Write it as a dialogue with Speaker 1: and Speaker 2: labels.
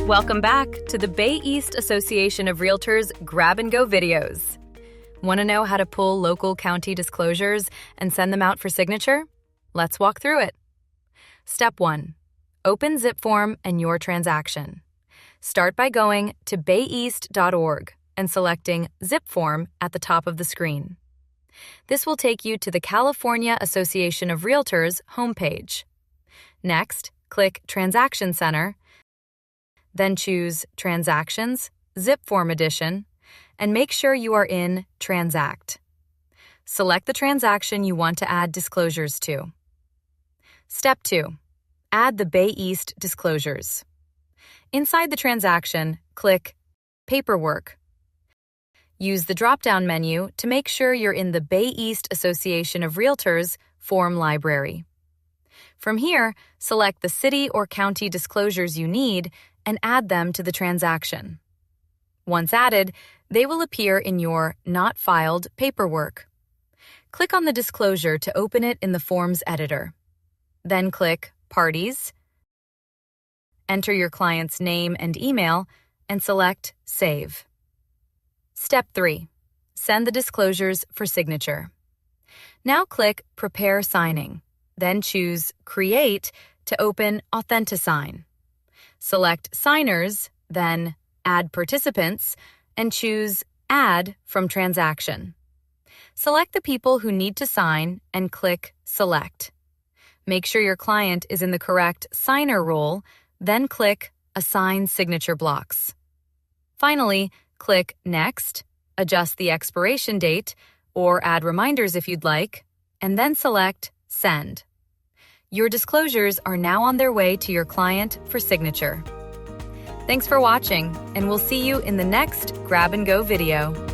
Speaker 1: Welcome back to the Bay East Association of Realtors grab-and-go videos. Want to know how to pull local county disclosures and send them out for signature? Let's walk through it. Step 1. Open zipForm and your transaction. Start by going to bayeast.org and selecting zipForm at the top of the screen. This will take you to the California Association of Realtors homepage. Next, click Transaction Center, then choose Transactions, zipForm Edition, and make sure you are in Transact. Select the transaction you want to add disclosures to. Step 2. Add the Bay East disclosures. Inside the transaction, click Paperwork. Use the drop-down menu to make sure you're in the Bay East Association of Realtors form library. From here, select the city or county disclosures you need and add them to the transaction. Once added, they will appear in your Not Filed paperwork. Click on the disclosure to open it in the Forms editor. Then click Parties, enter your client's name and email, and select Save. Step 3. Send the disclosures for signature. Now click Prepare Signing, then choose Create to open Authentisign. Select Signers, then Add Participants, and choose Add from Transaction. Select the people who need to sign and click Select. Make sure your client is in the correct signer role, then click Assign Signature Blocks. Finally, click Next, adjust the expiration date, or add reminders if you'd like, and then select Send. Your disclosures are now on their way to your client for signature. Thanks for watching, and we'll see you in the next Grab and Go video.